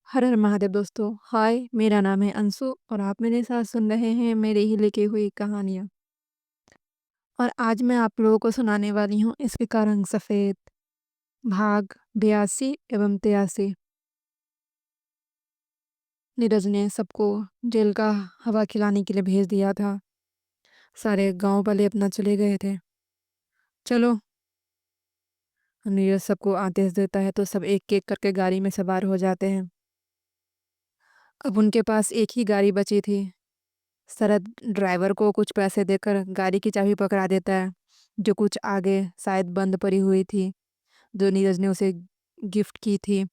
हर हर महादेव दोस्तों। हाय, मेरा नाम है अंशु और आप मेरे साथ सुन रहे हैं मेरे ही लिखी हुई कहानियाँ। और आज मैं आप लोगों को सुनाने वाली हूँ इसके का रंग सफ़ेद, भाग 82 एवं 83। नीरज ने सबको जेल का हवा खिलाने के लिए भेज दिया था। सारे गांव वाले अपना चले गए थे। चलो, नीरज सबको आदेश देता है तो सब एक एक करके गाड़ी में सवार हो जाते हैं। अब उनके पास एक ही गाड़ी बची थी। शरद ड्राइवर को कुछ पैसे देकर गाड़ी की चाबी पकड़ा देता है, जो कुछ आगे शायद बंद पड़ी हुई थी, जो नीरज ने उसे गिफ्ट की थी।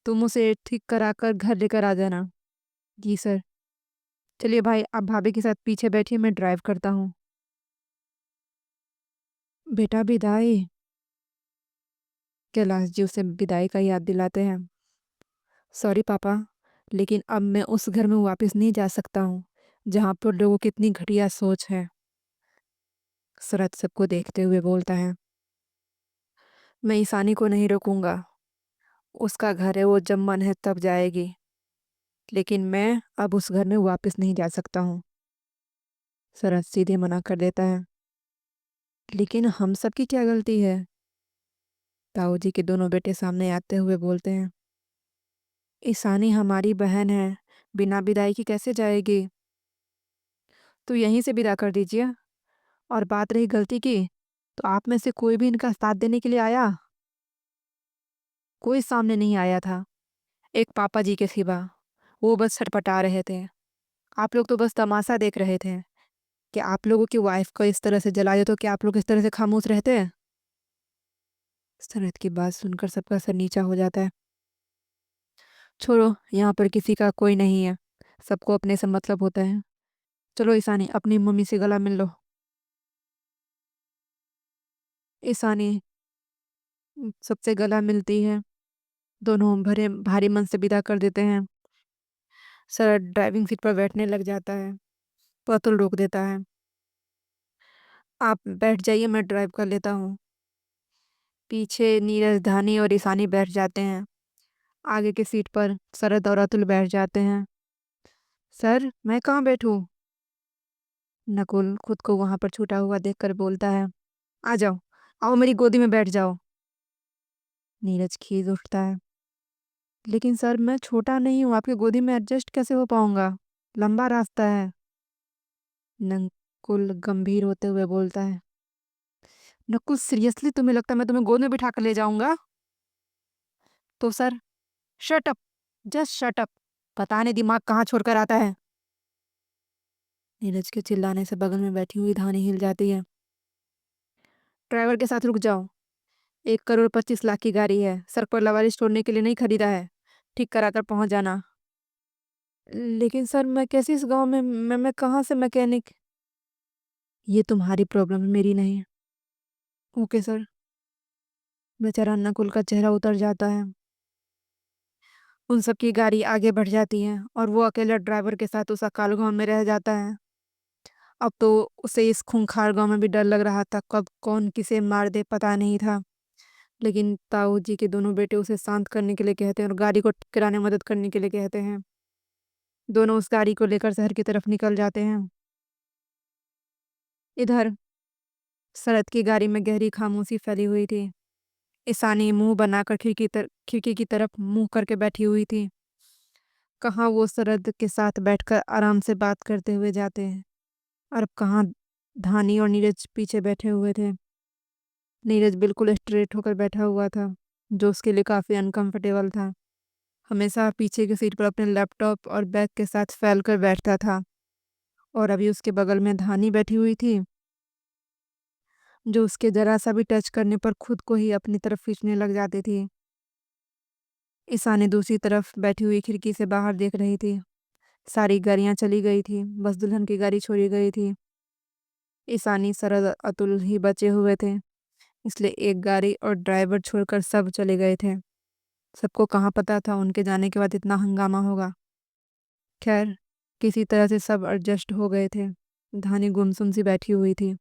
तुम उसे ठीक कराकर घर लेकर आ जाना। जी सर। चलिए भाई, आप भाभी के साथ पीछे बैठिए, मैं ड्राइव करता हूँ। बेटा विदाई। कैलाश जी उसे विदाई का याद दिलाते हैं। सॉरी पापा, लेकिन अब मैं उस घर में वापस नहीं जा सकता हूँ जहाँ पर लोगों की इतनी घटिया सोच है। शरद सबको देखते हुए बोलता है, मैं ईशानी को नहीं रोकूंगा। उसका घर है, वो जब मन है तब जाएगी, लेकिन मैं अब उस घर में वापस नहीं जा सकता हूँ। शरद सीधे मना कर देता है। लेकिन हम सबकी क्या गलती है? ताऊ जी के दोनों बेटे सामने आते हुए बोलते हैं। ईशानी हमारी बहन है, बिना विदाई की कैसे जाएगी? तो यहीं से विदा कर दीजिए। और बात रही गलती की, तो आप में से कोई भी इनका साथ देने के लिए आया? कोई सामने नहीं आया था, एक पापा जी के सिवा। वो बस छटपटा रहे थे। आप लोग तो बस तमाशा देख रहे थे कि आप लोगों की वाइफ को इस तरह से जला दे, तो क्या आप लोग इस तरह से खामोश रहते हैं? शरद की बात सुनकर सबका सर नीचा हो जाता है। छोड़ो, यहाँ पर किसी का कोई नहीं है, सबको अपने से मतलब होता है। चलो ईशानी, अपनी मम्मी से गला मिल लो। ईशानी सबसे गला मिलती है। दोनों भरे भारी मन से विदा कर देते हैं। शरद ड्राइविंग सीट पर बैठने लग जाता है। अतुल रोक देता है। आप बैठ जाइए, मैं ड्राइव कर लेता हूँ। पीछे नीरज, धानी और ईशानी बैठ जाते हैं। आगे की सीट पर शरद और अतुल बैठ जाते हैं। सर, मैं कहाँ बैठूं? नकुल खुद को वहां पर छूटा हुआ देखकर बोलता है। आ जाओ, आओ मेरी गोदी में बैठ जाओ। नीरज खीज उठता है। लेकिन सर, मैं छोटा नहीं हूँ, आपकी गोदी में एडजस्ट कैसे हो पाऊंगा? लंबा रास्ता है। नकुल गंभीर होते हुए बोलता है। नकुल, सीरियसली तुम्हें लगता है मैं तुम्हें गोद में बिठा कर ले जाऊंगा? तो sir, shut up, just shut up. पता नहीं दिमाग कहाँ छोड़कर आता है। नीरज के चिल्लाने से बगल में बैठी हुई धानी हिल जाती है। ड्राइवर के साथ रुक जाओ। 1 करोड़ 25 लाख की गाड़ी है, सड़क पर लवारिश छोड़ने के लिए नहीं खरीदा है। ठीक कराकर पहुंच जाना। लेकिन सर, मैं कैसे इस गांव में, मैं कहाँ से मैकेनिक? ये तुम्हारी प्रॉब्लम है, मेरी नहीं। Okay sir. बेचारा नकुल का चेहरा उतर जाता है। उन सबकी गाड़ी आगे बढ़ जाती है और वो अकेला ड्राइवर के साथ उस अकाल गांव में रह जाता है। अब तो उसे इस खूंखार गांव में भी डर लग रहा था, कब कौन किसे मार दे पता नहीं था। लेकिन ताऊ जी के दोनों बेटे उसे शांत करने के लिए कहते हैं और गाड़ी को किराने मदद करने के लिए कहते हैं। दोनों उस गाड़ी को लेकर शहर की तरफ निकल जाते हैं। इधर शरद की गाड़ी में गहरी खामोशी फैली हुई थी। ईशानी मुंह बनाकर खिड़की की तरफ मुंह करके बैठी हुई थी। कहाँ वो शरद के साथ बैठकर आराम से बात करते हुए जाते हैं, और कहाँ धानी और नीरज पीछे बैठे हुए थे। नीरज बिल्कुल स्ट्रेट होकर बैठा हुआ था, जो उसके लिए काफ़ी अनकंफर्टेबल था। हमेशा पीछे की सीट पर अपने लैपटॉप और बैग के साथ फैल कर बैठता था। और अभी उसके बगल में धानी बैठी हुई थी, जो उसके जरा सा भी टच करने पर खुद को ही अपनी तरफ खींचने लग जाती थी। ईशानी दूसरी तरफ बैठी हुई खिड़की से बाहर देख रही थी। सारी गाड़ियां चली गई थी, बस दुल्हन की गाड़ी छोड़ी गई थी। ईशानी, शरद, अतुल ही बचे हुए थे, इसलिए एक गाड़ी और ड्राइवर छोड़कर सब चले गए थे। सबको कहाँ पता था उनके जाने के बाद इतना हंगामा होगा। खैर, किसी तरह से सब एडजस्ट हो गए थे। धानी गुमसुम सी बैठी हुई थी।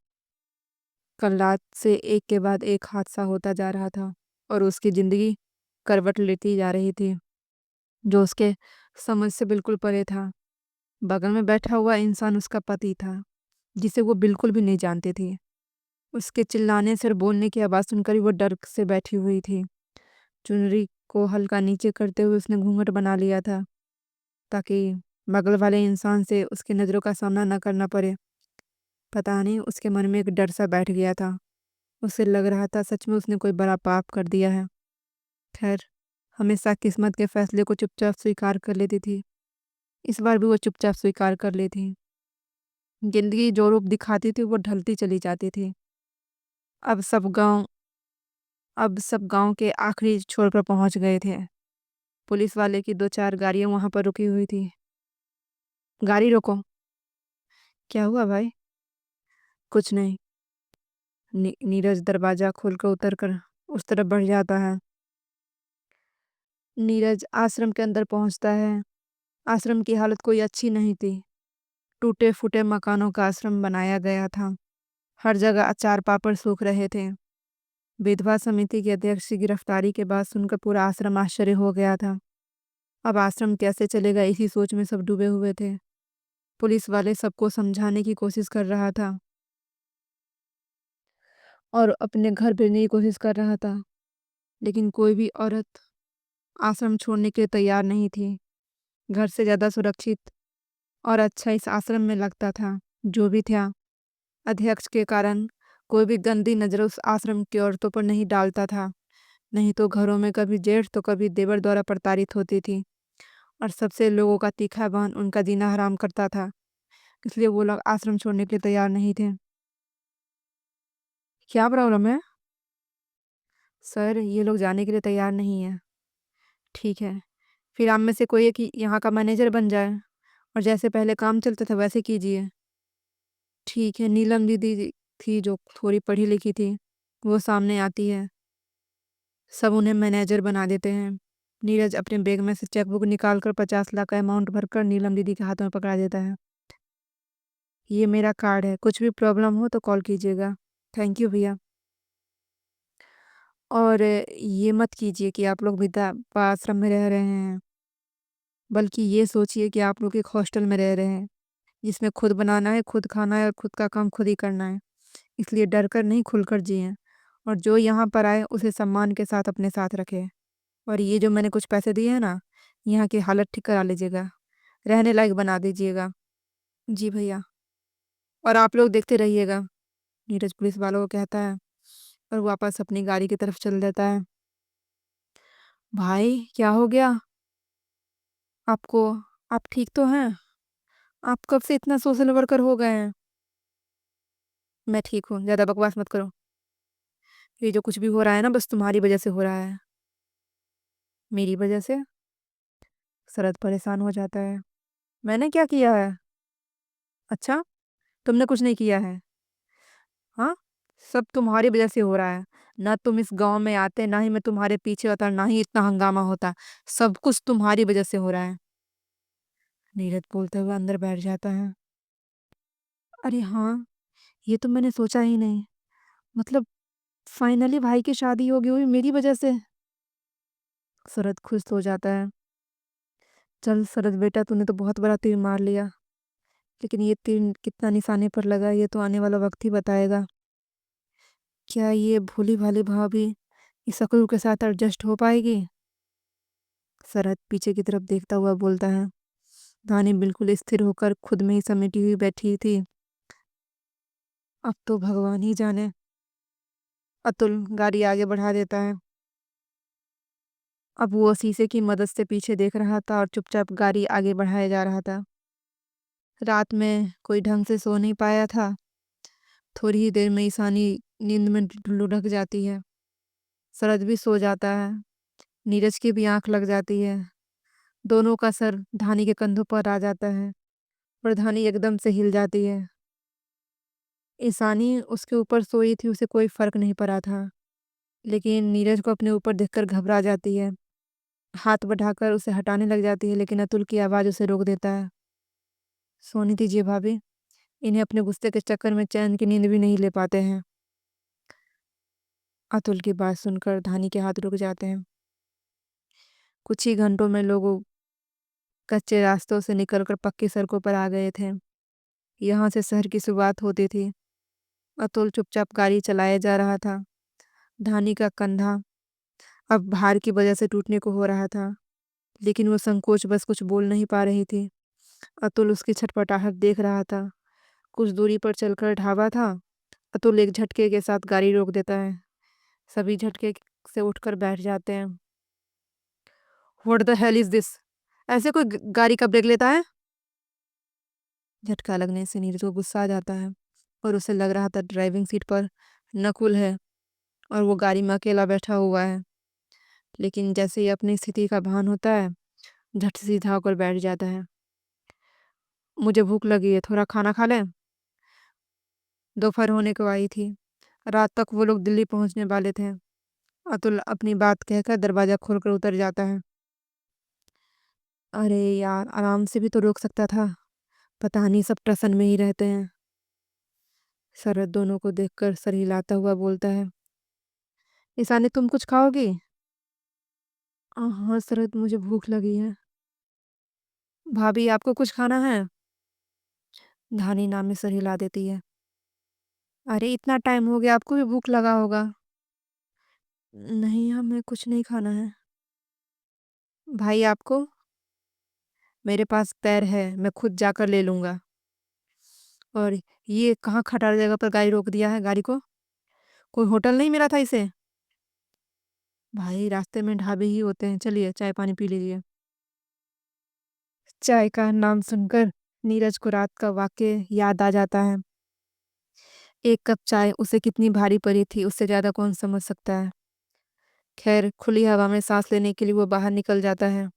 कल रात से एक के बाद एक हादसा होता जा रहा था और उसकी जिंदगी करवट लेती जा रही थी। जो उसके समझ से बिल्कुल परे था। बगल में बैठा हुआ इंसान उसका पति था, जिसे वो बिल्कुल भी नहीं जानती थी। उसके चिल्लाने से और बोलने की आवाज़ सुनकर ही वो डर से बैठी हुई थी। चुनरी को हल्का नीचे करते हुए उसने घूंघट बना लिया था, ताकि बगल वाले इंसान से उसकी नज़रों का सामना न करना पड़े। पता नहीं उसके मन में एक डर सा बैठ गया था। उसे लग रहा था सच में उसने कोई बड़ा पाप कर दिया है। खैर, हमेशा किस्मत के फैसले को चुपचाप स्वीकार कर लेती थी। इस बार भी वो चुपचाप स्वीकार कर ली थी। जिंदगी जो रूप दिखाती थी वो ढलती चली जाती थी। अब सब गांव अब सब गांव के आखिरी छोर पर पहुंच गए थे। पुलिस वाले की 2-4 गाड़ियां वहां पर रुकी हुई थी। गाड़ी रोको। क्या हुआ भाई? कुछ नहीं। नीरज दरवाजा खोलकर उतरकर उस तरफ बढ़ जाता है। नीरज आश्रम के अंदर पहुंचता है। आश्रम की हालत कोई अच्छी नहीं थी। टूटे फूटे मकानों का आश्रम बनाया गया था। हर जगह अचार पापड़ सूख रहे थे। विधवा समिति के अध्यक्ष की गिरफ्तारी के बाद सुनकर पूरा आश्रम आश्चर्य हो गया था। अब आश्रम कैसे चलेगा, इसी सोच में सब डूबे हुए थे। पुलिस वाले सबको समझाने की कोशिश कर रहा था और अपने घर भेजने की कोशिश कर रहा था, लेकिन कोई भी औरत आश्रम छोड़ने के लिए तैयार नहीं थी। घर से ज़्यादा सुरक्षित और अच्छा इस आश्रम में लगता था। जो भी था, अध्यक्ष के कारण कोई भी गंदी नज़र उस आश्रम की औरतों पर नहीं डालता था। नहीं तो घरों में कभी जेठ तो कभी देवर द्वारा प्रताड़ित होती थी, और सबसे लोगों का तीखा बाण उनका जीना हराम करता था। इसलिए वो लोग आश्रम छोड़ने के लिए तैयार नहीं थे। क्या प्रॉब्लम है सर? ये लोग जाने के लिए तैयार नहीं है। ठीक है, फिर आप में से कोई एक यहाँ का मैनेजर बन जाए और जैसे पहले काम चलता था वैसे कीजिए। ठीक है। नीलम दीदी थी जो थोड़ी पढ़ी लिखी थी, वो सामने आती है। सब उन्हें मैनेजर बना देते हैं। नीरज अपने बैग में से चेकबुक निकालकर 50 लाख का अमाउंट भरकर नीलम दीदी के हाथों में पकड़ा देता है। ये मेरा कार्ड है, कुछ भी प्रॉब्लम हो तो कॉल कीजिएगा। थैंक यू भैया। और ये मत कीजिए कि आप लोग वृद्धा आश्रम में रह रहे हैं, बल्कि ये सोचिए कि आप लोग एक हॉस्टल में रह रहे हैं, जिसमें खुद बनाना है, खुद खाना है और खुद का काम खुद ही करना है। इसलिए डर कर नहीं, खुलकर जिए, और जो यहाँ पर आए उसे सम्मान के साथ अपने साथ रखें। और ये जो मैंने कुछ पैसे दिए हैं ना, यहाँ की हालत ठीक करा लीजिएगा, रहने लायक बना दीजिएगा। जी भैया। और आप लोग देखते रहिएगा, नीरज पुलिस वालों को कहता है और वापस अपनी गाड़ी की तरफ चल देता है। भाई क्या हो गया आपको? आप ठीक तो हैं? आप कब से इतना सोशल वर्कर हो गए हैं? मैं ठीक हूँ, ज़्यादा बकवास मत करो। ये जो कुछ भी हो रहा है ना, बस तुम्हारी वजह से हो रहा है। मेरी वजह से? शरद परेशान हो जाता है। मैंने क्या किया है? अच्छा, तुमने कुछ नहीं किया है? हाँ, सब तुम्हारी वजह से हो रहा है। ना तुम इस गांव में आते, ना ही मैं तुम्हारे पीछे होता, ना ही इतना हंगामा होता। सब कुछ तुम्हारी वजह से हो रहा है। नीरज बोलते हुए अंदर बैठ जाता है। अरे हाँ, ये तो मैंने सोचा ही नहीं। मतलब फाइनली भाई की शादी होगी हुई मेरी वजह से। शरद खुश हो जाता है। चल शरद बेटा, तूने तो बहुत बड़ा तीर मार लिया, लेकिन ये तीर कितना निशाने पर लगा ये तो आने वाला वक्त ही बताएगा। क्या ये भोली भाली भाभी इस शकरू के साथ एडजस्ट हो पाएगी? शरद पीछे की तरफ देखता हुआ बोलता है। धानी बिल्कुल स्थिर होकर खुद में ही समेटी हुई बैठी थी। अब तो भगवान ही जाने। अतुल गाड़ी आगे बढ़ा देता है। अब वो शीशे की मदद से पीछे देख रहा था और चुपचाप गाड़ी आगे बढ़ाया जा रहा था। रात में कोई ढंग से सो नहीं पाया था। थोड़ी ही देर में ईशानी नींद में लुढ़क जाती है। शरद भी सो जाता है। नीरज की भी आंख लग जाती है। दोनों का सर धानी के कंधों पर आ जाता है और धानी एकदम से हिल जाती है। ईशानी उसके ऊपर सोई थी, उसे कोई फर्क नहीं पड़ा था, लेकिन नीरज को अपने ऊपर देखकर घबरा जाती है। हाथ बढ़ाकर उसे हटाने लग जाती है, लेकिन अतुल की आवाज़ उसे रोक देता है। सोने दीजिए भाभी, इन्हें अपने गुस्से के चक्कर में चैन की नींद भी नहीं ले पाते हैं। अतुल की बात सुनकर धानी के हाथ रुक जाते हैं। कुछ ही घंटों में लोग कच्चे रास्तों से निकलकर पक्की सड़कों पर आ गए थे। यहाँ से शहर की शुरुआत होती थी। अतुल चुपचाप गाड़ी चलाए जा रहा था। धानी का कंधा अब भार की वजह से टूटने को हो रहा था, लेकिन वो संकोच बस कुछ बोल नहीं पा रही थी। अतुल उसकी छटपटाहट देख रहा था। कुछ दूरी पर चलकर ढाबा था। अतुल एक झटके के साथ गाड़ी रोक देता है। सभी झटके से उठकर बैठ जाते हैं। What the hell is this? ऐसे कोई गाड़ी का ब्रेक लेता है? झटका लगने से नीरज को गुस्सा आ जाता है और उसे लग रहा था ड्राइविंग सीट पर नकुल है और वो गाड़ी में अकेला बैठा हुआ है। लेकिन जैसे ही अपनी स्थिति का भान होता है, झट से सीधा होकर बैठ जाता है। मुझे भूख लगी है, थोड़ा खाना खा लें। दोपहर होने को आई थी। रात तक वो लोग दिल्ली पहुंचने वाले थे। अतुल अपनी बात कहकर दरवाजा खोलकर उतर जाता है। अरे यार, आराम से भी तो रोक सकता था। पता नहीं सब टसन में ही रहते हैं। शरद दोनों को देखकर सर हिलाता हुआ बोलता है, ईशानी तुम कुछ खाओगी? हाँ शरद, मुझे भूख लगी है। भाभी आपको कुछ खाना है? धानी नाम में सर हिला देती है। अरे इतना टाइम हो गया, आपको भी भूख लगा होगा। नहीं, हमें कुछ नहीं खाना है। भाई आपको? मेरे पास पैर है, मैं खुद जाकर ले लूंगा। और ये कहाँ खटारा जगह पर गाड़ी रोक दिया है? गाड़ी को कोई होटल नहीं मिला था इसे? भाई रास्ते में ढाबे ही होते हैं, चलिए चाय पानी पी लीजिए। चाय का नाम सुनकर नीरज को रात का वाकया याद आ जाता है। एक कप चाय उसे कितनी भारी पड़ी थी, उससे ज्यादा कौन समझ सकता है। खैर, खुली हवा में सांस लेने के लिए वो बाहर निकल जाता है।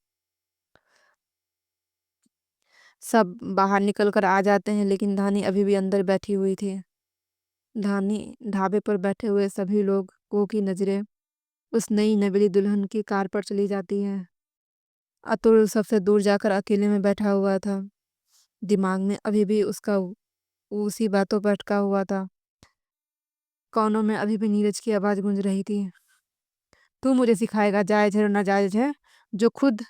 सब बाहर निकल कर आ जाते हैं, लेकिन धानी अभी भी अंदर बैठी हुई थी। धानी ढाबे पर बैठे हुए सभी लोगों की नजरें उस नई नवेली दुल्हन की कार पर चली जाती हैं। अतुल सबसे दूर जाकर अकेले में बैठा हुआ था। दिमाग में अभी भी उसका उसी बातों पर अटका हुआ था। कानों में अभी भी नीरज की आवाज गूंज रही थी, तू मुझे सिखाएगा जायज है और नाजायज है? जो खुद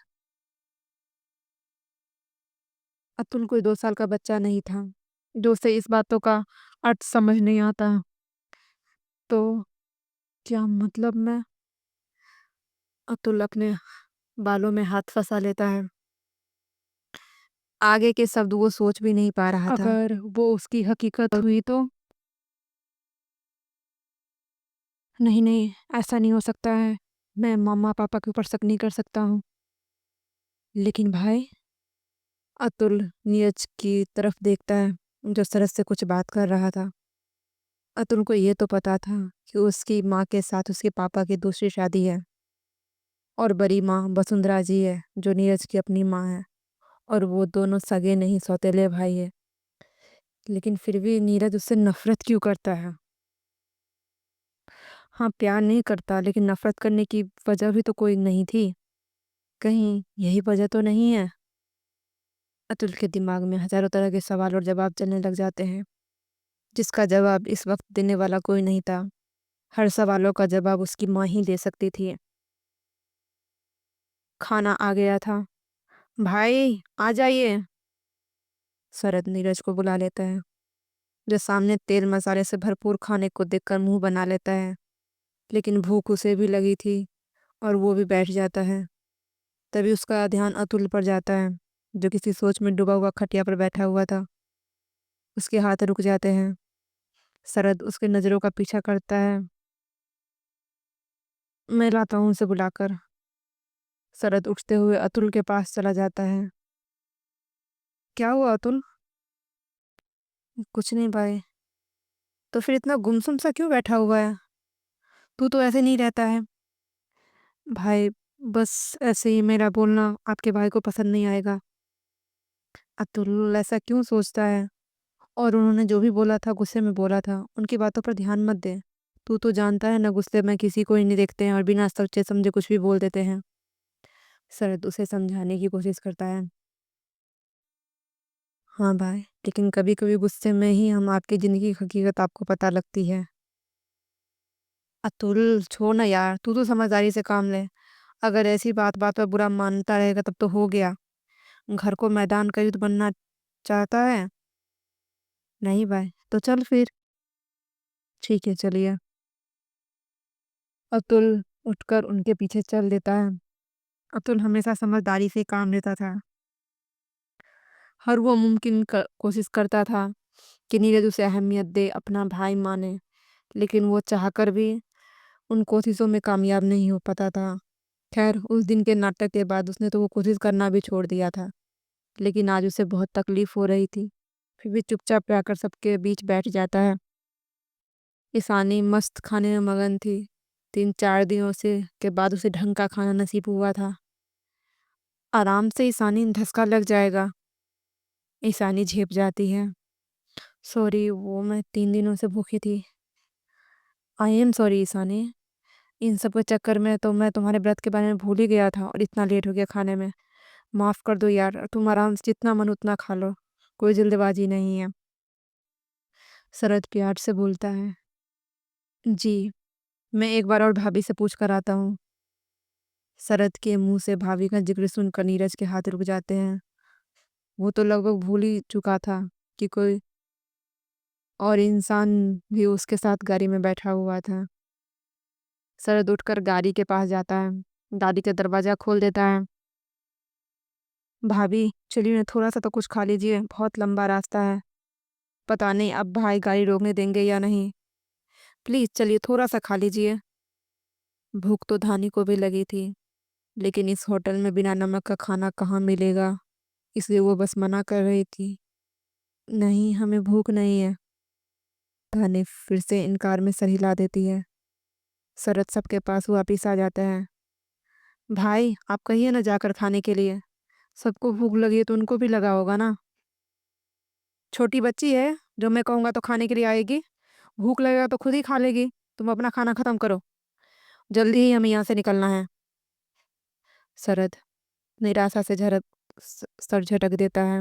अतुल कोई 2 साल का बच्चा नहीं था जो उसे इस बातों का अर्थ समझ नहीं आता। तो क्या मतलब? मैं अतुल अपने बालों में हाथ फंसा लेता है। आगे के शब्द वो सोच भी नहीं पा रहा था। अगर वो उसकी हकीकत हुई तो? नहीं नहीं, ऐसा नहीं हो सकता है। मैं मामा पापा के ऊपर शक नहीं कर सकता हूँ। लेकिन भाई, अतुल नीरज की तरफ देखता है जो सरस से कुछ बात कर रहा था। अतुल को ये तो पता था कि उसकी माँ के साथ उसके पापा की दूसरी शादी है और बड़ी माँ वसुंधरा जी है जो नीरज की अपनी माँ है, और वो दोनों सगे नहीं सौतेले भाई है। लेकिन फिर भी नीरज उससे नफरत क्यों करता है? हाँ, प्यार नहीं करता, लेकिन नफरत करने की वजह भी तो कोई नहीं थी। कहीं यही वजह तो नहीं है? अतुल के दिमाग में हजारों तरह के सवाल और जवाब चलने लग जाते हैं, जिसका जवाब इस वक्त देने वाला कोई नहीं था। हर सवालों का जवाब उसकी माँ ही दे सकती थी। खाना आ गया था। भाई आ जाइए। शरद नीरज को बुला लेता है, जो सामने तेल मसाले से भरपूर खाने को देखकर मुंह बना लेता है। लेकिन भूख उसे भी लगी थी और वो भी बैठ जाता है। तभी उसका ध्यान अतुल पर जाता है, जो किसी सोच में डूबा हुआ खटिया पर बैठा हुआ था। उसके हाथ रुक जाते हैं। शरद उसके नज़रों का पीछा करता है। मैं लाता हूँ उसे बुलाकर। शरद उठते हुए अतुल के पास चला जाता है। क्या हुआ अतुल? कुछ नहीं भाई। तो फिर इतना गुमसुम सा क्यों बैठा हुआ है? तू तो ऐसे नहीं रहता है। भाई, बस ऐसे ही मेरा बोलना आपके भाई को पसंद नहीं आएगा। अतुल ऐसा क्यों सोचता है? और उन्होंने जो भी बोला था गुस्से में बोला था, उनकी बातों पर ध्यान मत दे। तू तो जानता है ना, गुस्से में किसी को ही नहीं देखते हैं और बिना सोचे समझे कुछ भी बोल देते हैं। शरद उसे समझाने की कोशिश करता है। हाँ भाई, लेकिन कभी कभी गुस्से में ही हम आपकी जिंदगी की हकीकत आपको पता लगती है। अतुल छोड़ ना यार, तू तो समझदारी से काम ले। अगर ऐसी बात बात पर बुरा मानता रहेगा तब तो हो गया। घर को मैदान का युद्ध बनना चाहता है? नहीं भाई, तो चल फिर। ठीक है, चलिए। अतुल उठकर उनके पीछे चल देता है। अतुल हमेशा समझदारी से काम लेता था। हर वो मुमकिन कोशिश करता था कि नीरज उसे अहमियत दे, अपना भाई माने। लेकिन वो चाहकर भी उन कोशिशों में कामयाब नहीं हो पाता था। खैर, उस दिन के नाटक के बाद उसने तो वो कोशिश करना भी छोड़ दिया था। लेकिन आज उसे बहुत तकलीफ हो रही थी। फिर भी चुपचाप आकर सबके बीच बैठ जाता है। ईशानी मस्त खाने में मगन थी। 3-4 दिनों से के बाद उसे ढंग का खाना नसीब हुआ था। आराम से ईशानी धसका लग जाएगा। ईशानी झेप जाती है। सॉरी, वो मैं 3 दिनों से भूखी थी। I am sorry Ishani. इन सब के चक्कर में तो मैं तुम्हारे व्रत के बारे में भूल ही गया था और इतना लेट हो गया खाने में। माफ़ कर दो यार, तुम आराम से जितना मन उतना खा लो। कोई जल्दबाजी नहीं है। शरद प्यार से बोलता है। जी, मैं एक बार और भाभी से पूछ कर आता हूँ। शरद के मुंह से भाभी का जिक्र सुनकर नीरज के हाथ रुक जाते हैं। वो तो लगभग भूल ही चुका था कि कोई और इंसान भी उसके साथ गाड़ी में बैठा हुआ था। शरद उठकर गाड़ी के पास जाता है। गाड़ी का दरवाजा खोल देता है। भाभी चलिए ना, थोड़ा सा तो कुछ खा लीजिए, बहुत लंबा रास्ता है। पता नहीं अब भाई गाड़ी रोकने देंगे या नहीं। प्लीज चलिए, थोड़ा सा खा लीजिए। भूख तो धानी को भी लगी थी, लेकिन इस होटल में बिना नमक का खाना कहाँ मिलेगा, इसलिए वो बस मना कर रही थी। नहीं, हमें भूख नहीं है। धानी फिर से इनकार में सर हिला देती है। शरद सबके पास वापिस आ जाता है। भाई आप कहिए ना जाकर खाने के लिए। सबको भूख लगी है तो उनको भी लगा होगा ना। छोटी बच्ची है, जो मैं कहूँगा तो खाने के लिए आएगी। भूख लगेगा तो खुद ही खा लेगी। तुम अपना खाना खत्म करो, जल्दी ही हमें यहाँ से निकलना है। शरद निराशा से सर झटक देता है,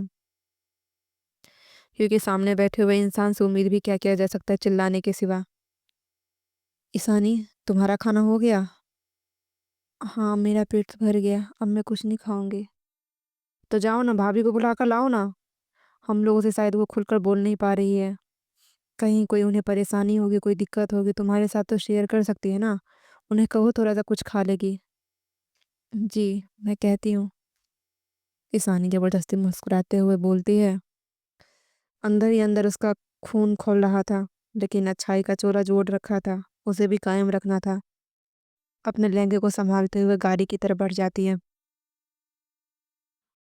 क्योंकि सामने बैठे हुए इंसान से उम्मीद भी क्या किया जा सकता है चिल्लाने के सिवा। ईशानी, तुम्हारा खाना हो गया? हाँ, मेरा पेट भर गया, अब मैं कुछ नहीं खाऊंगी। तो जाओ ना, भाभी को बुला कर लाओ ना। हम लोगों से शायद वो खुलकर बोल नहीं पा रही है। कहीं कोई उन्हें परेशानी होगी, कोई दिक्कत होगी, तुम्हारे साथ तो शेयर कर सकती है ना। उन्हें कहो थोड़ा सा कुछ खा लेगी। जी, मैं कहती हूँ। ईशानी जबरदस्ती मुस्कुराते हुए बोलती है। अंदर ही अंदर उसका खून खौल रहा था, लेकिन अच्छाई का चोला जोड़ रखा था। उसे भी कायम रखना था। अपने लहंगे को संभालते हुए गाड़ी की तरफ बढ़ जाती है।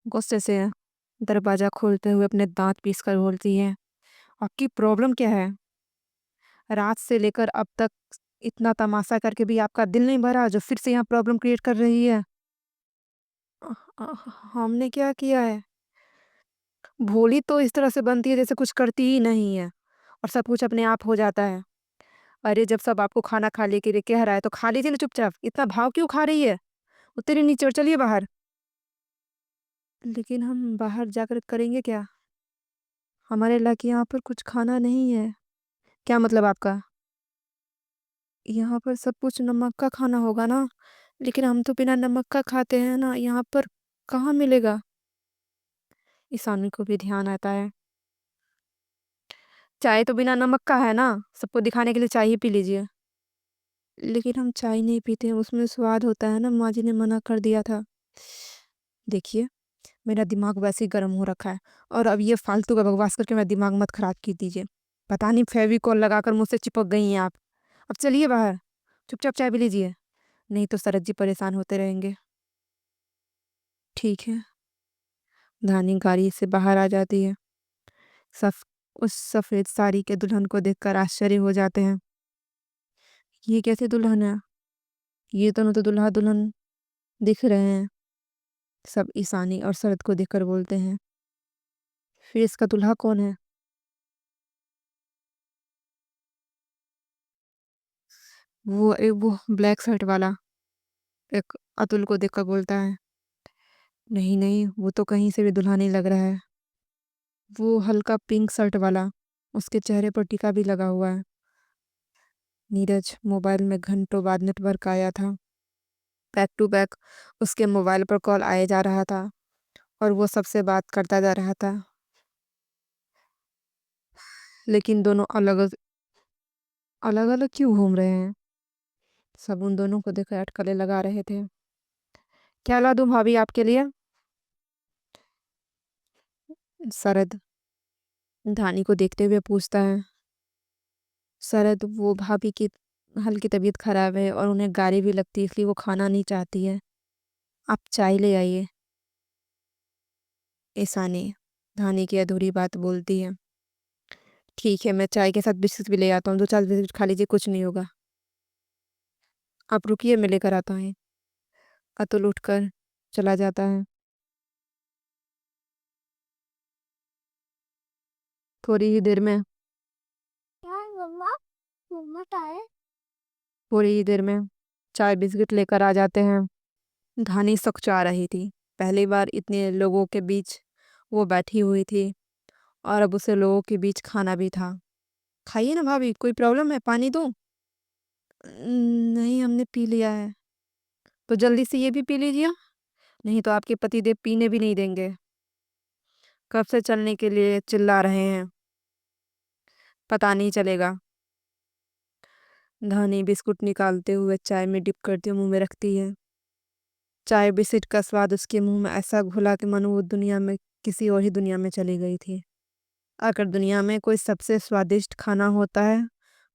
गुस्से से दरवाजा खोलते हुए अपने दांत पीस कर बोलती है। आपकी प्रॉब्लम क्या है? रात से लेकर अब तक इतना तमाशा करके भी आपका दिल नहीं भरा, जो फिर से यहाँ प्रॉब्लम क्रिएट कर रही है? हमने क्या किया है? भोली तो इस तरह से बनती है जैसे कुछ करती ही नहीं है और सब कुछ अपने आप हो जाता है। अरे जब सब आपको खाना खाने के लिए कह रहा है तो खा लीजिए ना चुपचाप। इतना भाव क्यों खा रही है? उतरी नीचे और चलिए बाहर। लेकिन हम बाहर जाकर करेंगे क्या? हमारे इलाके यहाँ पर कुछ खाना नहीं है। क्या मतलब आपका? यहाँ पर सब कुछ नमक का खाना होगा ना। लेकिन हम तो बिना नमक का खाते हैं ना, यहाँ पर कहाँ मिलेगा? ईशानी को भी ध्यान आता है। चाय तो बिना नमक का है ना, सबको दिखाने के लिए चाय ही पी लीजिए। लेकिन हम चाय नहीं पीते हैं, उसमें स्वाद होता है ना, माँ जी ने मना कर दिया था। देखिए, मेरा दिमाग वैसे ही गर्म हो रखा है, और अब ये फालतू का बकवास करके मेरा दिमाग मत खराब की दीजिए। पता नहीं फेविकॉल लगाकर मुझसे चिपक गई हैं आप। अब चलिए बाहर, चुपचाप चाय पी लीजिए, नहीं तो शरद जी परेशान होते रहेंगे। ठीक है। धानी गाड़ी से बाहर आ जाती है। सफ उस सफ़ेद साड़ी के दुल्हन को देखकर आश्चर्य हो जाते हैं। ये कैसे दुल्हन है? ये दोनों तो दुल्हा दुल्हन दिख रहे हैं। सब ईशानी और शरद को देखकर बोलते हैं। फिर इसका दूल्हा कौन है? वो ब्लैक शर्ट वाला एक अतुल को देखकर बोलता है। नहीं नहीं, वो तो कहीं से भी दुल्हा नहीं लग रहा है। वो हल्का पिंक शर्ट वाला, उसके चेहरे पर टीका भी लगा हुआ है। नीरज मोबाइल में घंटों बाद नेटवर्क आया था। बैक टू बैक उसके मोबाइल पर कॉल आए जा रहा था। और वो सबसे बात करता जा रहा था। लेकिन दोनों अलग अलग अलग क्यों घूम रहे हैं? सब उन दोनों को देखकर अटकलें लगा रहे थे। क्या ला दूं भाभी आपके लिए? शरद धानी को देखते हुए पूछता है। शरद, वो भाभी की हल्की तबीयत खराब है और उन्हें गारी भी लगती है, इसलिए वो खाना नहीं चाहती है। आप चाय ले आइए। ईशानी धानी की अधूरी बात बोलती है। ठीक है, मैं चाय के साथ बिस्किट भी ले आता हूँ, 2-4 बिस्किट खा लीजिए, कुछ नहीं होगा। आप रुकिए, मैं लेकर आता हूँ। अतुल उठकर चला जाता है। थोड़ी ही देर में थोड़ी ही देर में चाय बिस्किट लेकर आ जाते हैं। धानी सकचा रही थी। पहली बार इतने लोगों के बीच वो बैठी हुई थी और अब उसे लोगों के बीच खाना भी था। खाइए ना भाभी, कोई प्रॉब्लम है? पानी दूं? नहीं, हमने पी लिया है। तो जल्दी से ये भी पी लीजिए, नहीं तो आपके पतिदेव पीने भी नहीं देंगे। कब से चलने के लिए चिल्ला रहे हैं, पता नहीं चलेगा। धानी बिस्कुट निकालते हुए चाय में डिप करती मुंह में रखती है। चाय बिस्किट का स्वाद उसके मुंह में ऐसा घुला कि मानो वो दुनिया में किसी और ही दुनिया में चली गई थी। अगर दुनिया में कोई सबसे स्वादिष्ट खाना होता है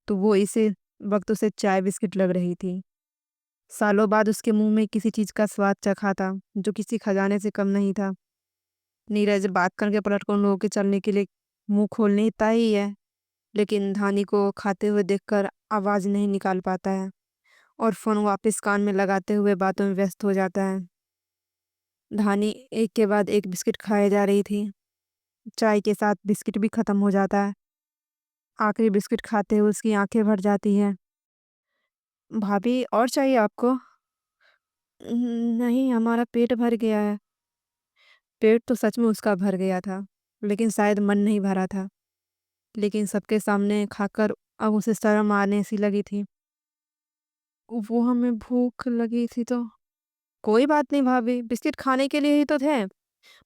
तो वो इसे वक्त उसे चाय बिस्किट लग रही थी। सालों बाद उसके मुंह में किसी चीज का स्वाद चखा था जो किसी खजाने से कम नहीं था। नीरज बात करके पलट कर उन लोगों के चलने के लिए मुंह खोलने ही तय ही है, लेकिन धानी को खाते हुए देखकर आवाज नहीं निकाल पाता है और फोन वापस कान में लगाते हुए बातों में व्यस्त हो जाता है। धानी एक के बाद एक बिस्किट खाए जा रही थी। चाय के साथ बिस्किट भी खत्म हो जाता है। आखिरी बिस्किट खाते हुए उसकी आंखें भर जाती हैं। भाभी, और चाहिए आपको? नहीं, हमारा पेट भर गया है। पेट तो सच में उसका भर गया था, लेकिन शायद मन नहीं भरा था। लेकिन सबके सामने खाकर अब उसे शर्म आने सी लगी थी। वो हमें भूख लगी थी तो कोई बात नहीं भाभी, बिस्किट खाने के लिए ही तो थे।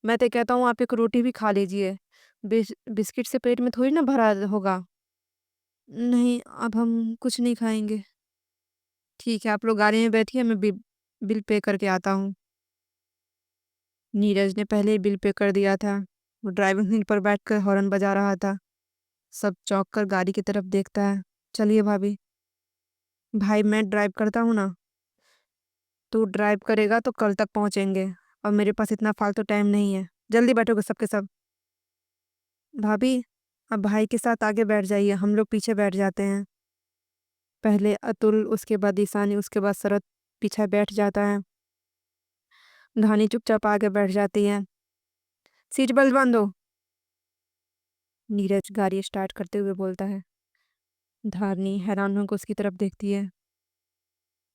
मैं तो कहता हूँ आप एक रोटी भी खा लीजिए। बिस्किट से पेट में थोड़ी ना भरा होगा। नहीं, अब हम कुछ नहीं खाएंगे। ठीक है, आप लोग गाड़ी में बैठिए, मैं बिल पे करके आता हूँ। नीरज ने पहले ही बिल पे कर दिया था। वो ड्राइविंग सीट पर बैठकर हॉर्न बजा रहा था। सब चौंक कर गाड़ी की तरफ देखता है। चलिए भाभी। भाई, मैं ड्राइव करता हूँ ना। तू ड्राइव करेगा तो कल तक पहुँचेंगे और मेरे पास इतना फालतू टाइम नहीं है। जल्दी बैठोगे सबके सब? भाभी, अब भाई के साथ आगे बैठ जाइए, हम लोग पीछे बैठ जाते हैं। पहले अतुल, उसके बाद ईशानी, उसके बाद शरद पीछे बैठ जाता है। धानी चुपचाप आगे बैठ जाती है। सीट बेल्ट बांधो, नीरज गाड़ी स्टार्ट करते हुए बोलता है। धानी हैरान होकर उसकी तरफ देखती है।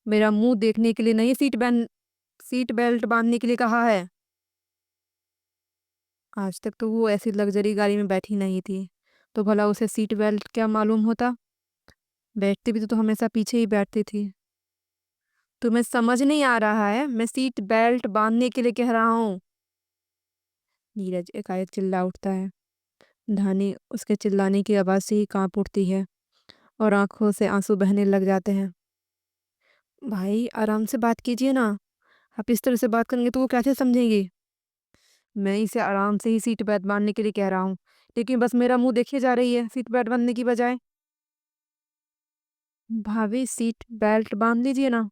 मेरा मुंह देखने के लिए नहीं, सीट बेल्ट बांधने के लिए कहा है। आज तक तो वो ऐसी लग्जरी गाड़ी में बैठी नहीं थी, तो भला उसे सीट बेल्ट क्या मालूम होता। बैठती भी तो हमेशा पीछे ही बैठती थी। तुम्हें समझ नहीं आ रहा है? मैं सीट बेल्ट बांधने के लिए कह रहा हूँ। नीरज एकाएक चिल्ला उठता है। धानी उसके चिल्लाने की आवाज से ही कांप उठती है और आंखों से आंसू बहने लग जाते हैं। भाई, आराम से बात कीजिए ना। आप इस तरह से बात करेंगे तो वो कैसे समझेंगी? मैं इसे आराम से ही सीट बेल्ट बांधने के लिए कह रहा हूँ, लेकिन बस मेरा मुंह देखिए जा रही है सीट बेल्ट बांधने की बजाय। भाभी, सीट बेल्ट बांध लीजिए ना।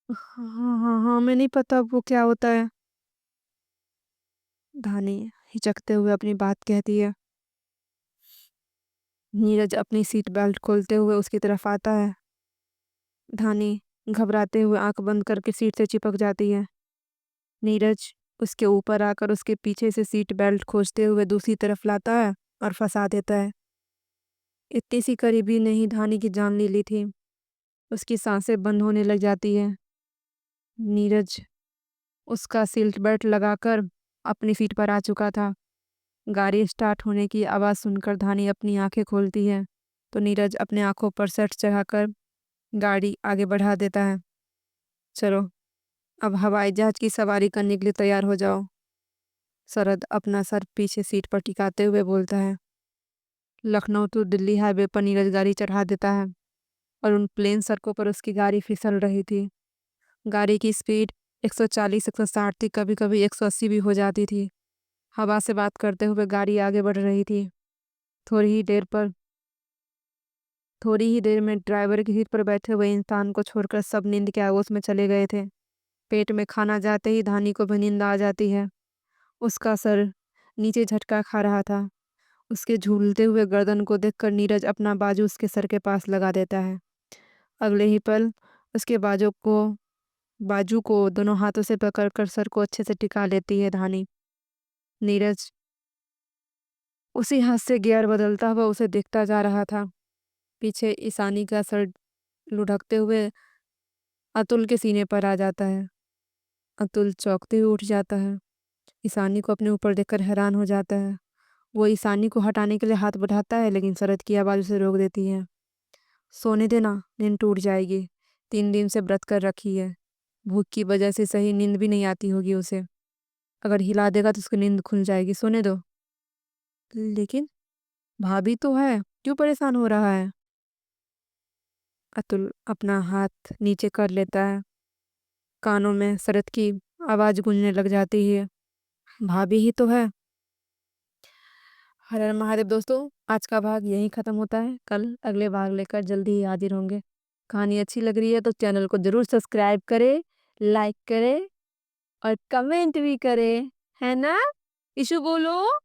हाँ हाँ हाँ, मैं नहीं पता वो क्या होता है। धानी हिचकते हुए अपनी बात कहती है। नीरज अपनी सीट बेल्ट खोलते हुए उसकी तरफ आता है। धानी घबराते हुए आंख बंद करके सीट से चिपक जाती है। नीरज उसके ऊपर आकर उसके पीछे से सीट बेल्ट खोजते हुए दूसरी तरफ लाता है और फंसा देता है। इतनी सी करीबी ने ही धानी की जान ले ली थी। उसकी सांसें बंद होने लग जाती है। नीरज उसका सीट बेल्ट लगाकर अपनी सीट पर आ चुका था। गाड़ी स्टार्ट होने की आवाज़ सुनकर धानी अपनी आंखें खोलती है तो नीरज अपने आंखों पर सेट चढ़ाकर गाड़ी आगे बढ़ा देता है। चलो, अब हवाई जहाज की सवारी करने के लिए तैयार हो जाओ। शरद अपना सर पीछे सीट पर टिकाते हुए बोलता है। लखनऊ टू दिल्ली हाईवे पर नीरज गाड़ी चढ़ा देता है और उन प्लेन सड़कों पर उसकी गाड़ी फिसल रही थी। गाड़ी की स्पीड 140 160 थी, कभी कभी 180 भी हो जाती थी। हवा से बात करते हुए गाड़ी आगे बढ़ रही थी। थोड़ी ही देर पर थोड़ी ही देर में ड्राइवर की सीट पर बैठे हुए इंसान को छोड़कर सब नींद के आगोश में चले गए थे। पेट में खाना जाते ही धानी को भी नींद आ जाती है। उसका सर नीचे झटका खा रहा था। उसके झूलते हुए गर्दन को देखकर नीरज अपना बाजू उसके सर के पास लगा देता है। अगले ही पल उसके बाजू को दोनों हाथों से पकड़कर सर को अच्छे से टिका लेती है धानी। नीरज उसी हाथ से गियर बदलता हुआ उसे देखता जा रहा था। पीछे ईशानी का सर लुढ़कते हुए अतुल के सीने पर आ जाता है। अतुल चौंकते हुए उठ जाता है। ईशानी को अपने ऊपर देखकर हैरान हो जाता है। वो ईशानी को हटाने के लिए हाथ बढ़ाता है, लेकिन शरद की आवाज़ उसे रोक देती है। सोने देना, नींद टूट जाएगी। 3 दिन से व्रत कर रखी है। भूख की वजह से सही नींद भी नहीं आती होगी उसे। अगर हिला देगा तो उसकी नींद खुल जाएगी, सोने दो। लेकिन भाभी तो है, क्यों परेशान हो रहा है? अतुल अपना हाथ नीचे कर लेता है। कानों में शरद की आवाज़ गूंजने लग जाती है। भाभी ही तो है। हर हर महादेव दोस्तों, आज का भाग यहीं ख़त्म होता है। कल अगले भाग लेकर जल्दी ही हाजिर होंगे। कहानी अच्छी लग रही है तो चैनल को ज़रूर सब्सक्राइब करें, लाइक करें और कमेंट भी करें, है ना? इशू बोलो।